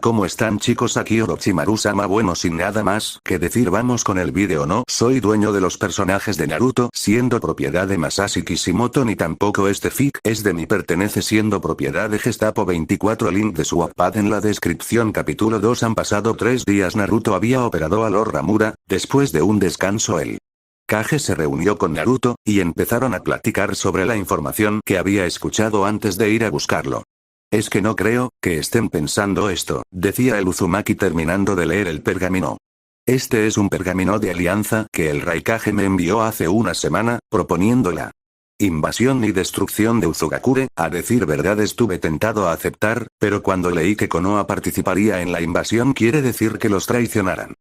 ¿Cómo están chicos? Aquí Orochimaru-sama. Bueno, sin nada más que decir, vamos con el vídeo. No soy dueño de los personajes de Naruto, siendo propiedad de Masashi Kishimoto, ni tampoco este fic es de mi pertenece, siendo propiedad de Gestapo 24. Link de su Wattpad en la descripción. Capítulo 2. Han pasado 3 días. Naruto había operado a Lord Ramura. Después de un descanso, el Kage se reunió con Naruto, y empezaron a platicar sobre la información que había escuchado antes de ir a buscarlo. Es que no creo que estén pensando esto, decía el Uzumaki terminando de leer el pergamino. Este es un pergamino de alianza que el Raikage me envió hace una semana, proponiendo la invasión y destrucción de Uzugakure. A decir verdad estuve tentado a aceptar, pero cuando leí que Konoha participaría en la invasión quiere decir que los traicionaran,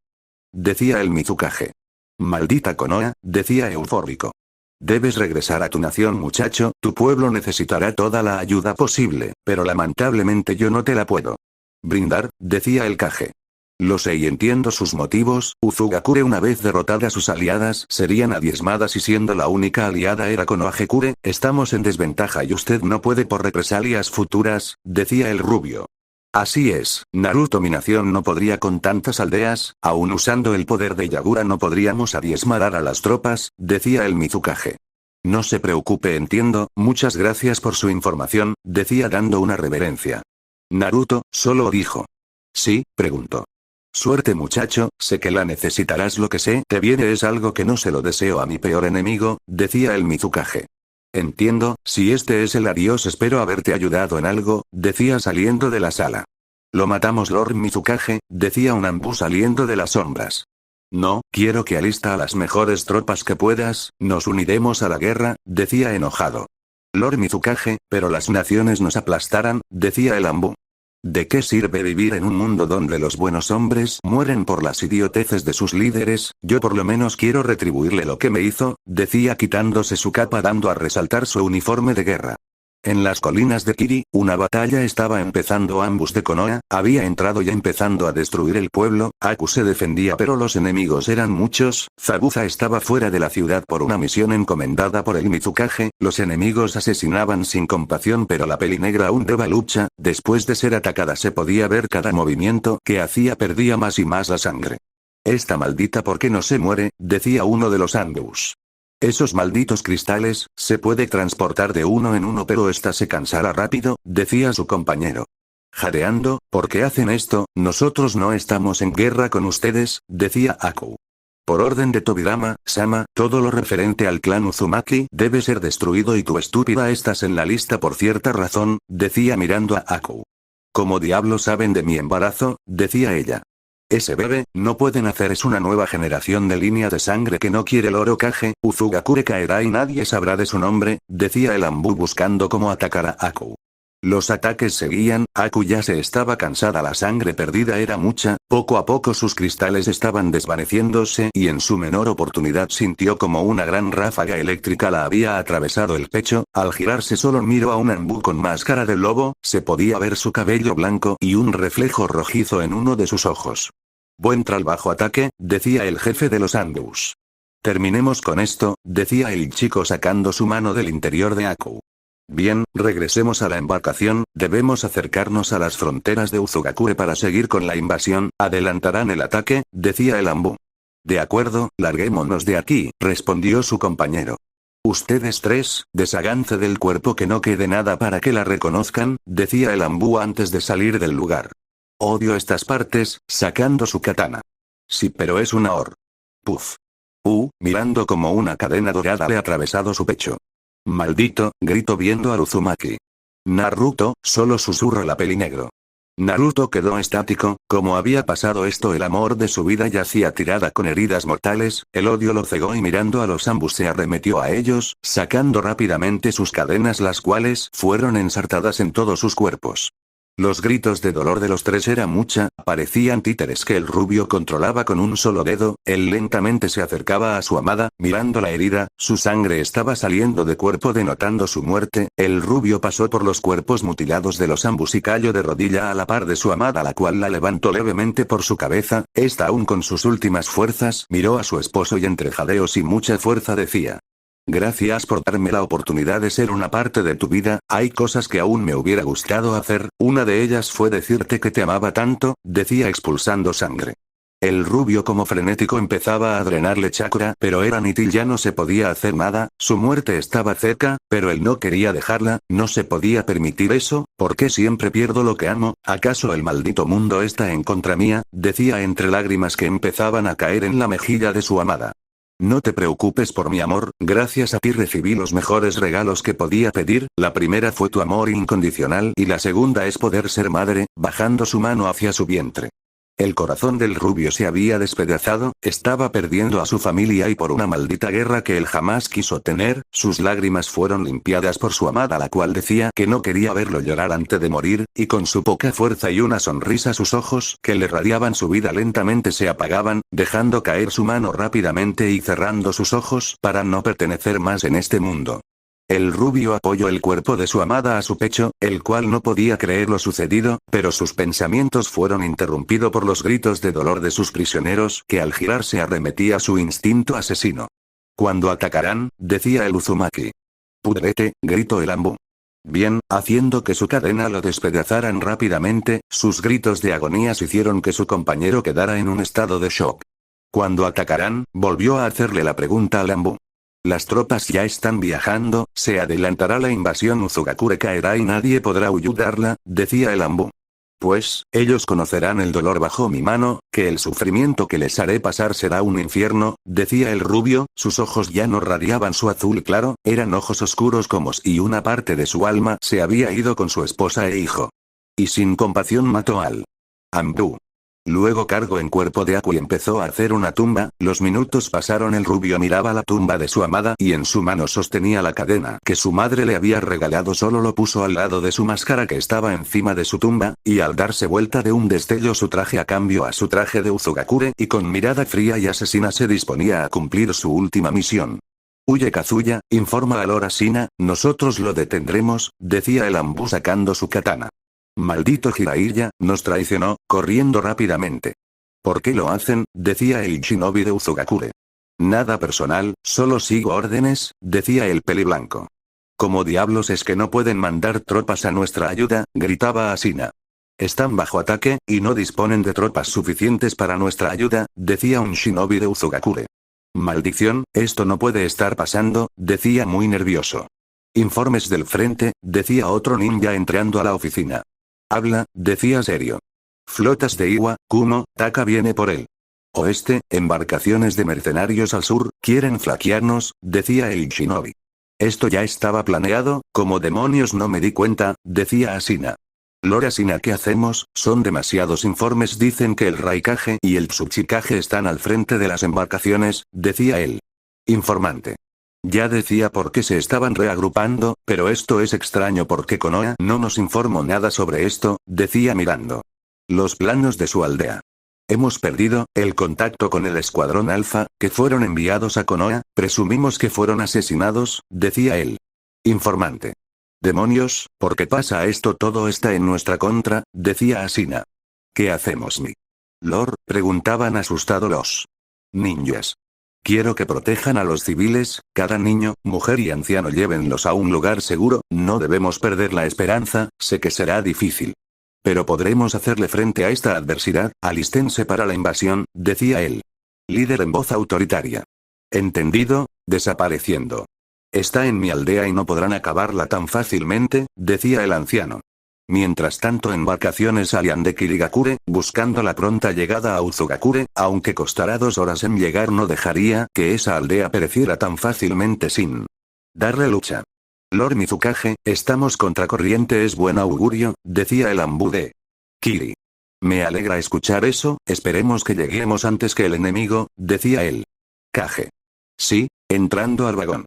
decía el Mizukage. Maldita Konoha, decía eufórico. Debes regresar a tu nación, muchacho, tu pueblo necesitará toda la ayuda posible, pero lamentablemente yo no te la puedo brindar, decía el Kage. Lo sé y entiendo sus motivos. Uzugakure, una vez derrotadas sus aliadas, serían diezmadas, y siendo la única aliada era Konohagakure, estamos en desventaja y usted no puede por represalias futuras, decía el rubio. Así es, Naruto, mi nación no podría con tantas aldeas, aun usando el poder de Yagura no podríamos diezmar a las tropas, decía el Mizukage. No se preocupe, entiendo, muchas gracias por su información, decía dando una reverencia. Naruto, solo dijo. ¿Sí? Preguntó. Suerte, muchacho, sé que la necesitarás. Lo que sé te viene es algo que no se lo deseo a mi peor enemigo, decía el Mizukage. Entiendo, si este es el adiós, espero haberte ayudado en algo, decía saliendo de la sala. Lo matamos, Lord Mizukage, decía un Anbu saliendo de las sombras. No, quiero que alista a las mejores tropas que puedas, nos uniremos a la guerra, decía enojado. Lord Mizukage, pero las naciones nos aplastarán, decía el Anbu. ¿De qué sirve vivir en un mundo donde los buenos hombres mueren por las idioteces de sus líderes? Yo por lo menos quiero retribuirle lo que me hizo, decía quitándose su capa dando a resaltar su uniforme de guerra. En las colinas de Kiri, una batalla estaba empezando. Ambos de Konoha había entrado y empezando a destruir el pueblo. Aku se defendía, pero los enemigos eran muchos. Zabuza estaba fuera de la ciudad por una misión encomendada por el Mizukage. Los enemigos asesinaban sin compasión, pero la pelinegra aún daba lucha. Después de ser atacada se podía ver cada movimiento que hacía, perdía más y más la sangre. Esta maldita, ¿por qué no se muere?, decía uno de los Anbus. Esos malditos cristales, se puede transportar de uno en uno, pero esta se cansará rápido, decía su compañero. Jadeando, ¿por qué hacen esto? Nosotros no estamos en guerra con ustedes, decía Aku. Por orden de Tobirama-sama, todo lo referente al clan Uzumaki debe ser destruido y tú, estúpida, estás en la lista por cierta razón, decía mirando a Aku. ¿Cómo diablos saben de mi embarazo?, decía ella. Ese bebé, no pueden hacer, es una nueva generación de línea de sangre que no quiere el Orochimaru. Uzugakure caerá y nadie sabrá de su nombre, decía el Anbu buscando cómo atacar a Aku. Los ataques seguían, Aku ya se estaba cansada, la sangre perdida era mucha, poco a poco sus cristales estaban desvaneciéndose y en su menor oportunidad sintió como una gran ráfaga eléctrica la había atravesado el pecho. Al girarse solo miró a un Anbu con máscara de lobo, se podía ver su cabello blanco y un reflejo rojizo en uno de sus ojos. Buen trabajo, ataque, decía el jefe de los Anbus. Terminemos con esto, decía el chico sacando su mano del interior de Aku. Bien, regresemos a la embarcación, debemos acercarnos a las fronteras de Uzugakure para seguir con la invasión, adelantarán el ataque, decía el Anbu. De acuerdo, larguémonos de aquí, respondió su compañero. Ustedes tres, desháganse del cuerpo, que no quede nada para que la reconozcan, decía el Anbu antes de salir del lugar. Odio estas partes, sacando su katana. Sí, pero es una Puf. Mirando como una cadena dorada le ha atravesado su pecho. Maldito, gritó viendo a Uzumaki. Naruto, solo susurró la pelinegro. Naruto quedó estático, ¿cómo había pasado esto? El amor de su vida yacía tirada con heridas mortales, el odio lo cegó y mirando a los Anbus se arremetió a ellos, sacando rápidamente sus cadenas, las cuales fueron ensartadas en todos sus cuerpos. Los gritos de dolor de los tres era mucha, parecían títeres que el rubio controlaba con un solo dedo. Él lentamente se acercaba a su amada, mirando la herida, su sangre estaba saliendo de cuerpo denotando su muerte. El rubio pasó por los cuerpos mutilados de los Anbus y cayó de rodilla a la par de su amada, la cual la levantó levemente por su cabeza. Esta, aún con sus últimas fuerzas, miró a su esposo y entre jadeos y mucha fuerza decía: Gracias por darme la oportunidad de ser una parte de tu vida, hay cosas que aún me hubiera gustado hacer, una de ellas fue decirte que te amaba tanto, decía expulsando sangre. El rubio como frenético empezaba a drenarle chakra, pero era nítil, ya no se podía hacer nada, su muerte estaba cerca, pero él no quería dejarla, no se podía permitir eso, ¿por qué siempre pierdo lo que amo? ¿Acaso el maldito mundo está en contra mía? Decía entre lágrimas que empezaban a caer en la mejilla de su amada. No te preocupes por mi amor, gracias a ti recibí los mejores regalos que podía pedir, la primera fue tu amor incondicional y la segunda es poder ser madre, bajando su mano hacia su vientre. El corazón del rubio se había despedazado, estaba perdiendo a su familia y por una maldita guerra que él jamás quiso tener, sus lágrimas fueron limpiadas por su amada, la cual decía que no quería verlo llorar antes de morir, y con su poca fuerza y una sonrisa sus ojos que le radiaban su vida lentamente se apagaban, dejando caer su mano rápidamente y cerrando sus ojos para no pertenecer más en este mundo. El rubio apoyó el cuerpo de su amada a su pecho, el cual no podía creer lo sucedido, pero sus pensamientos fueron interrumpidos por los gritos de dolor de sus prisioneros, que al girarse arremetía su instinto asesino. Cuando atacarán, decía el Uzumaki. Pudrete, gritó el Ambu. Bien, haciendo que su cadena lo despedazaran rápidamente, sus gritos de agonías hicieron que su compañero quedara en un estado de shock. Cuando atacarán, volvió a hacerle la pregunta al Ambu. Las tropas ya están viajando, se adelantará la invasión, Uzugakure caerá y nadie podrá ayudarla, decía el Ambu. Pues, ellos conocerán el dolor bajo mi mano, que el sufrimiento que les haré pasar será un infierno, decía el rubio, sus ojos ya no radiaban su azul claro, eran ojos oscuros como si una parte de su alma se había ido con su esposa e hijo. Y sin compasión mató al Ambu. Luego cargó en cuerpo de Aku y empezó a hacer una tumba, los minutos pasaron, el rubio miraba la tumba de su amada y en su mano sostenía la cadena que su madre le había regalado, solo lo puso al lado de su máscara que estaba encima de su tumba, y al darse vuelta de un destello su traje a cambio a su traje de Uzugakure y con mirada fría y asesina se disponía a cumplir su última misión. Huye Kazuya, informa a Lord Ashina, nosotros lo detendremos, decía el Ambu sacando su katana. Maldito Jiraiya, nos traicionó, corriendo rápidamente. ¿Por qué lo hacen? Decía el shinobi de Uzugakure. Nada personal, solo sigo órdenes, decía el peliblanco. ¿Cómo diablos es que no pueden mandar tropas a nuestra ayuda? Gritaba Ashina. Están bajo ataque, y no disponen de tropas suficientes para nuestra ayuda, decía un shinobi de Uzugakure. Maldición, esto no puede estar pasando, decía muy nervioso. Informes del frente, decía otro ninja entrando a la oficina. Habla, decía serio. Flotas de Iwa, Kumo, Taka viene por él. Oeste, embarcaciones de mercenarios al sur, quieren flaquearnos, decía el shinobi. Esto ya estaba planeado, como demonios no me di cuenta, decía Ashina. Lord Ashina, ¿qué hacemos? Son demasiados informes, dicen que el Raikage y el Tsuchikage están al frente de las embarcaciones, decía él. Informante. Ya decía por qué se estaban reagrupando, pero esto es extraño porque Konoha no nos informó nada sobre esto, decía mirando los planos de su aldea. Hemos perdido el contacto con el escuadrón Alfa, que fueron enviados a Konoha, presumimos que fueron asesinados, decía él. Informante. Demonios, ¿por qué pasa esto? Todo está en nuestra contra, decía Ashina. ¿Qué hacemos, mi Lord? Preguntaban asustados los ninjas. Quiero que protejan a los civiles, cada niño, mujer y anciano llévenlos a un lugar seguro, no debemos perder la esperanza, sé que será difícil. Pero podremos hacerle frente a esta adversidad, alístense para la invasión, decía él. Líder en voz autoritaria. Entendido, desapareciendo. Está en mi aldea y no podrán acabarla tan fácilmente, decía el anciano. Mientras tanto, embarcaciones salían de Kirigakure, buscando la pronta llegada a Uzugakure, aunque costará 2 horas en llegar, no dejaría que esa aldea pereciera tan fácilmente sin darle lucha. Lord Mizukage, estamos contracorriente, es buen augurio, decía el Ambu de Kiri. Me alegra escuchar eso, esperemos que lleguemos antes que el enemigo, decía él. Kage. Sí, entrando al vagón.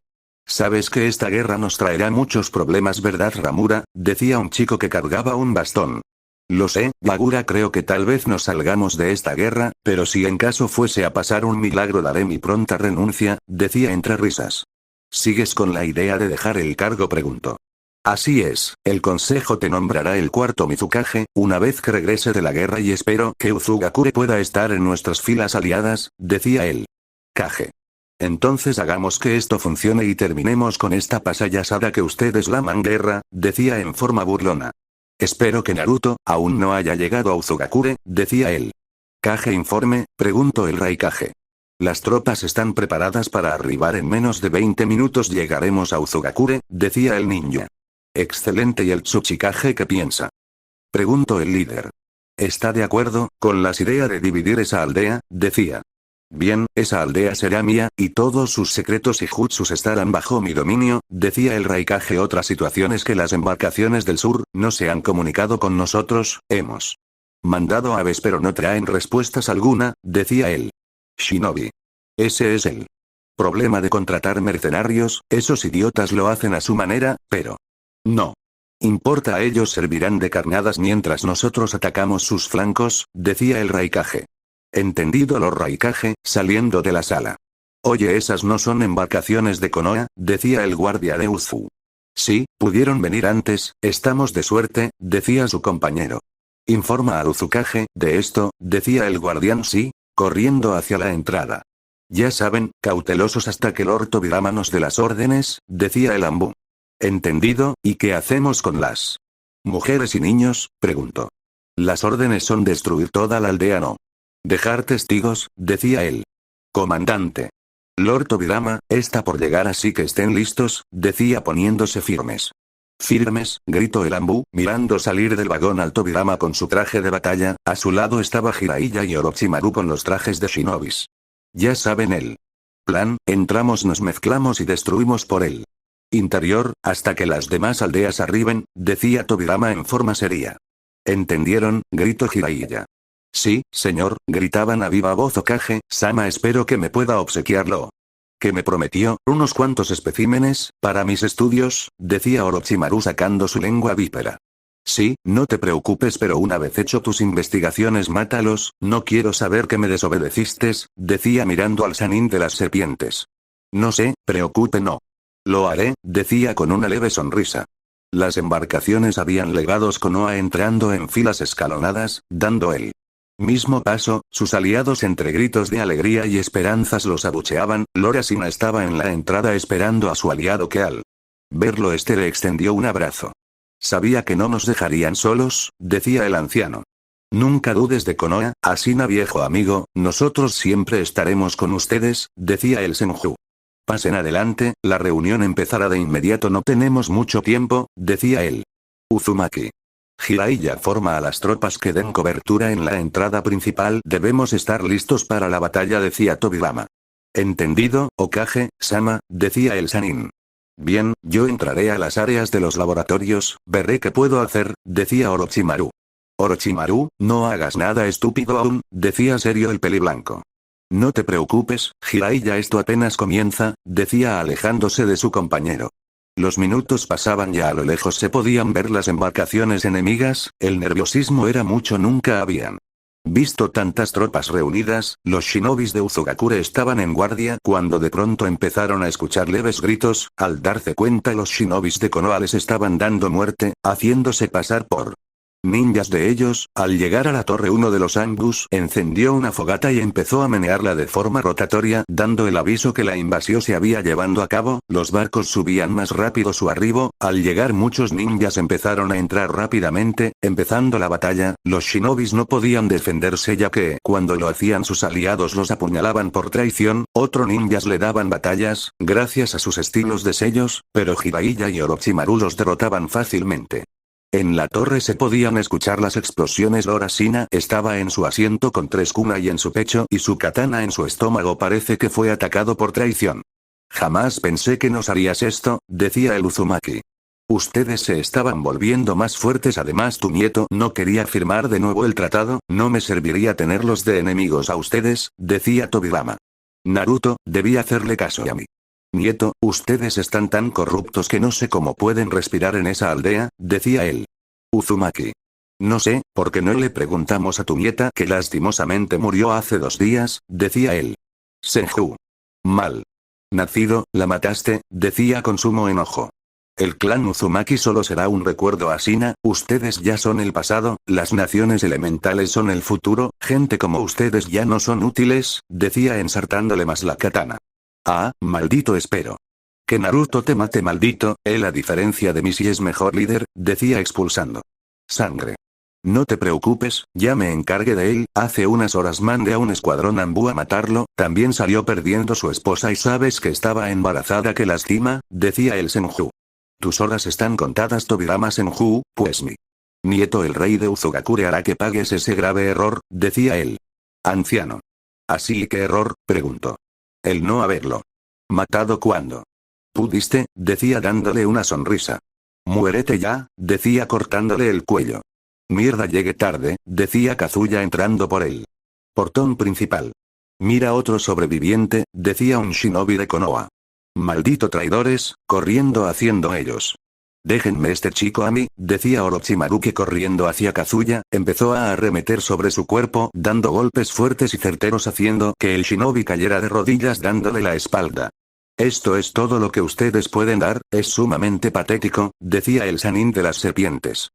Sabes que esta guerra nos traerá muchos problemas, ¿verdad, Ramura? Decía un chico que cargaba un bastón. Lo sé, Bagura, creo que tal vez nos salgamos de esta guerra, pero si en caso fuese a pasar un milagro daré mi pronta renuncia, decía entre risas. ¿Sigues con la idea de dejar el cargo? Preguntó. Así es, el consejo te nombrará el cuarto Mizukage, una vez que regrese de la guerra y espero que Uzugakure pueda estar en nuestras filas aliadas, decía él. Kage. Entonces hagamos que esto funcione y terminemos con esta payasada que ustedes llaman guerra, decía en forma burlona. Espero que Naruto aún no haya llegado a Uzugakure, decía él. ¿Kage informe?, preguntó el Raikage. Las tropas están preparadas para arribar en menos de 20 minutos. Llegaremos a Uzugakure, decía el ninja. Excelente. ¿Y el Tsuchikage qué piensa?, preguntó el líder. ¿Está de acuerdo con las ideas de dividir esa aldea?, decía. Bien, esa aldea será mía, y todos sus secretos y jutsus estarán bajo mi dominio, decía el Raikage. Otra situación es que las embarcaciones del sur no se han comunicado con nosotros, hemos mandado aves pero no traen respuestas alguna, decía él. Shinobi. Ese es el problema de contratar mercenarios, esos idiotas lo hacen a su manera, pero no importa, a ellos servirán de carnadas mientras nosotros atacamos sus flancos, decía el Raikage. Entendido. Los Raikage, saliendo de la sala. Oye, esas no son embarcaciones de Konoha, decía el guardia de Uzu. Sí, pudieron venir antes, estamos de suerte, decía su compañero. Informa al Uzukage de esto, decía el guardián. Sí, corriendo hacia la entrada. Ya saben, cautelosos hasta que Lord Tobirama nos dé las órdenes, decía el Ambu. Entendido. ¿Y qué hacemos con las mujeres y niños?, preguntó. Las órdenes son destruir toda la aldea, no dejar testigos, decía él. Comandante. Lord Tobirama está por llegar, así que estén listos, decía poniéndose firmes. Firmes, gritó el Ambu, mirando salir del vagón al Tobirama con su traje de batalla. A su lado estaba Jiraiya y Orochimaru con los trajes de shinobis. Ya saben el plan, entramos, nos mezclamos y destruimos por el interior, hasta que las demás aldeas arriben, decía Tobirama en forma seria. ¿Entendieron?, gritó Jiraiya. Sí, señor, gritaban a viva voz Okage-sama. Espero que me pueda obsequiarlo que me prometió, unos cuantos especímenes, para mis estudios, decía Orochimaru sacando su lengua vípera. Sí, no te preocupes, pero una vez hecho tus investigaciones mátalos, no quiero saber que me desobedeciste, decía mirando al Sannin de las serpientes. No se preocupe, no. Lo haré, decía con una leve sonrisa. Las embarcaciones habían legados Konoha entrando en filas escalonadas, dando el mismo paso, sus aliados entre gritos de alegría y esperanzas los abucheaban. Lord Asuna estaba en la entrada esperando a su aliado que al verlo le extendió un abrazo. Sabía que no nos dejarían solos, decía el anciano. Nunca dudes de Konoha, Asuna viejo amigo, nosotros siempre estaremos con ustedes, decía el Senju. Pasen adelante, la reunión empezará de inmediato, no tenemos mucho tiempo, decía él. Uzumaki. Jiraiya forma a las tropas que den cobertura en la entrada principal. Debemos estar listos para la batalla, decía Tobirama. Entendido, Okage-sama, decía el Sannin. Bien, yo entraré a las áreas de los laboratorios, veré qué puedo hacer, decía Orochimaru. Orochimaru, no hagas nada estúpido aún, decía serio el peliblanco. No te preocupes, Jiraiya, esto apenas comienza, decía alejándose de su compañero. Los minutos pasaban y a lo lejos se podían ver las embarcaciones enemigas. El nerviosismo era mucho, nunca habían visto tantas tropas reunidas. Los shinobis de Uzugakure estaban en guardia cuando de pronto empezaron a escuchar leves gritos. Al darse cuenta, los shinobis de Konoha les estaban dando muerte, haciéndose pasar por ninjas de ellos. Al llegar a la torre, uno de los Angus encendió una fogata y empezó a menearla de forma rotatoria, dando el aviso que la invasión se había llevando a cabo. Los barcos subían más rápido su arribo. Al llegar, muchos ninjas empezaron a entrar rápidamente, empezando la batalla. Los shinobis no podían defenderse, ya que, cuando lo hacían, sus aliados los apuñalaban por traición. Otros ninjas le daban batallas, gracias a sus estilos de sellos, pero Jiraiya y Orochimaru los derrotaban fácilmente. En la torre se podían escuchar las explosiones. Lord Asuna estaba en su asiento con 3 kunai en su pecho y su katana en su estómago. Parece que fue atacado por traición. Jamás pensé que nos harías esto, decía el Uzumaki. Ustedes se estaban volviendo más fuertes, además tu nieto no quería firmar de nuevo el tratado, no me serviría tenerlos de enemigos a ustedes, decía Tobirama. Naruto, debí hacerle caso a mi nieto, ustedes están tan corruptos que no sé cómo pueden respirar en esa aldea, decía él. Uzumaki. No sé, porque no le preguntamos a tu nieta que lastimosamente murió hace 2 días, decía él. Senju. Mal nacido, la mataste, decía con sumo enojo. El clan Uzumaki solo será un recuerdo. Asuna, ustedes ya son el pasado, las naciones elementales son el futuro, gente como ustedes ya no son útiles, decía ensartándole más la katana. Ah, maldito espero. Que Naruto te mate maldito, él a diferencia de mí sí es mejor líder, decía expulsando sangre. No te preocupes, ya me encargué de él, hace unas horas mandé a un escuadrón Anbu a matarlo, también salió perdiendo su esposa y sabes que estaba embarazada que lastima, decía el Senju. Tus horas están contadas Tobirama Senju, pues mi nieto el rey de Uzugakure hará que pagues ese grave error, decía él. Anciano. ¿Así qué error? Preguntó. El no haberlo matado cuando pudiste, decía dándole una sonrisa. Muérete ya, decía cortándole el cuello. Mierda llegué tarde, decía Kazuya entrando por el portón principal. Mira otro sobreviviente, decía un shinobi de Konoha. Maldito traidores, corriendo haciendo ellos. Déjenme este chico a mí, decía Orochimaru que corriendo hacia Kazuya, empezó a arremeter sobre su cuerpo, dando golpes fuertes y certeros haciendo que el shinobi cayera de rodillas dándole la espalda. Esto es todo lo que ustedes pueden dar, es sumamente patético, decía el Sannin de las serpientes.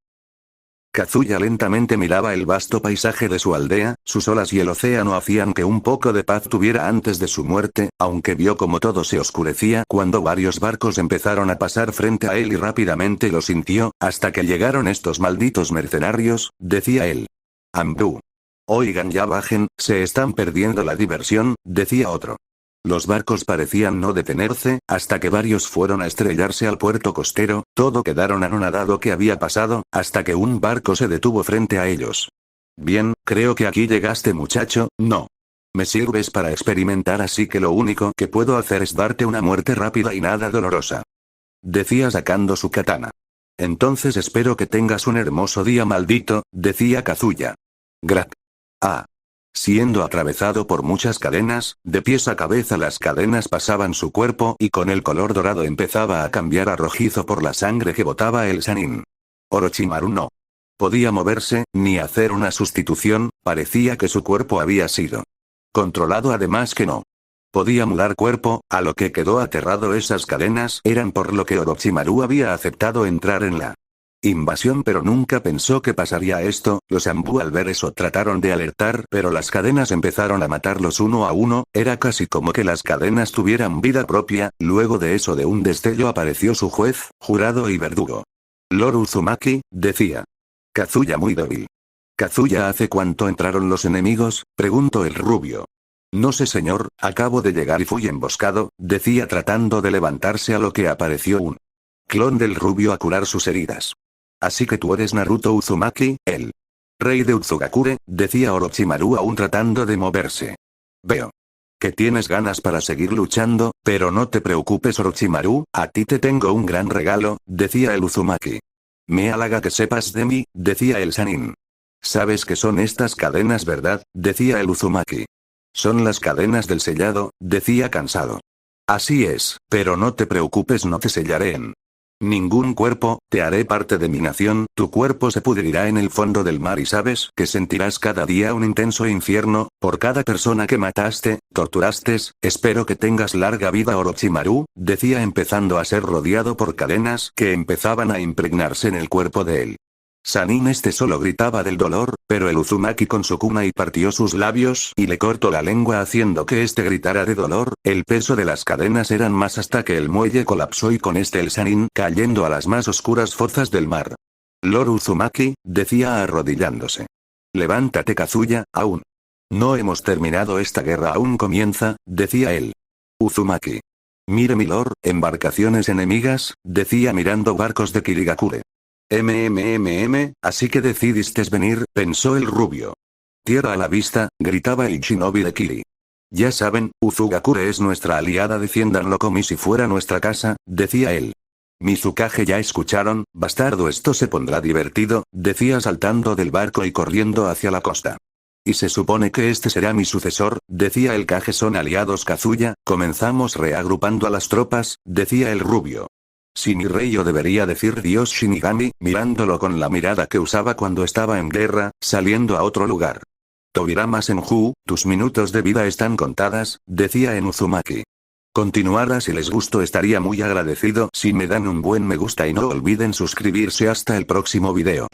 Kazuya lentamente miraba el vasto paisaje de su aldea, sus olas y el océano hacían que un poco de paz tuviera antes de su muerte, aunque vio como todo se oscurecía cuando varios barcos empezaron a pasar frente a él y rápidamente lo sintió, hasta que llegaron estos malditos mercenarios, decía él. Anbu. Oigan ya bajen, se están perdiendo la diversión, decía otro. Los barcos parecían no detenerse, hasta que varios fueron a estrellarse al puerto costero, todo quedaron anonadado qué había pasado, hasta que un barco se detuvo frente a ellos. Bien, creo que aquí llegaste muchacho, no. Me sirves para experimentar así que lo único que puedo hacer es darte una muerte rápida y nada dolorosa. Decía sacando su katana. Entonces espero que tengas un hermoso día maldito, decía Kazuya. Grak. Ah. Siendo atravesado por muchas cadenas, de pies a cabeza las cadenas pasaban su cuerpo y con el color dorado empezaba a cambiar a rojizo por la sangre que botaba el Sannin. Orochimaru no podía moverse, ni hacer una sustitución, parecía que su cuerpo había sido controlado además que no podía mudar cuerpo, a lo que quedó aterrado esas cadenas eran por lo que Orochimaru había aceptado entrar en la invasión pero nunca pensó que pasaría esto, los Anbu al ver eso trataron de alertar pero las cadenas empezaron a matarlos uno a uno, era casi como que las cadenas tuvieran vida propia, luego de eso de un destello apareció su juez, jurado y verdugo. Lord Uzumaki, decía. Kazuya muy débil. Kazuya ¿hace cuánto entraron los enemigos? Preguntó el rubio. No sé señor, acabo de llegar y fui emboscado, decía tratando de levantarse a lo que apareció un clon del rubio a curar sus heridas. Así que tú eres Naruto Uzumaki, el rey de Uzugakure, decía Orochimaru aún tratando de moverse. Veo que tienes ganas para seguir luchando, pero no te preocupes Orochimaru, a ti te tengo un gran regalo, decía el Uzumaki. Me halaga que sepas de mí, decía el Sannin. Sabes que son estas cadenas verdad, decía el Uzumaki. Son las cadenas del sellado, decía cansado. Así es, pero no te preocupes no te sellaré en ningún cuerpo, te haré parte de mi nación, tu cuerpo se pudrirá en el fondo del mar y sabes que sentirás cada día un intenso infierno, por cada persona que mataste, torturaste, espero que tengas larga vida Orochimaru, decía empezando a ser rodeado por cadenas que empezaban a impregnarse en el cuerpo de él. Sannin solo gritaba del dolor, pero el Uzumaki con su kunai partió sus labios y le cortó la lengua haciendo que gritara de dolor, el peso de las cadenas eran más hasta que el muelle colapsó y con el Sannin cayendo a las más oscuras fozas del mar. Lord Uzumaki, decía arrodillándose. Levántate Kazuya, aún no hemos terminado esta guerra aún comienza, decía él. Uzumaki. Mire mi lord, embarcaciones enemigas, decía mirando barcos de Kirigakure. Así que decidiste venir, pensó el rubio. Tierra a la vista, gritaba el shinobi de Kiri. Ya saben, Uzugakure es nuestra aliada defiéndanlo como si fuera nuestra casa, decía él. Mizukage ya escucharon, bastardo esto se pondrá divertido, decía saltando del barco y corriendo hacia la costa. Y se supone que este será mi sucesor, decía el Kage son aliados Kazuya, comenzamos reagrupando a las tropas, decía el rubio. Si mi rey yo debería decir Dios Shinigami, mirándolo con la mirada que usaba cuando estaba en guerra, saliendo a otro lugar. Tobirama Senju, tus minutos de vida están contadas, decía en Uzumaki. Continuara si les gustó estaría muy agradecido si me dan un buen me gusta y no olviden suscribirse hasta el próximo video.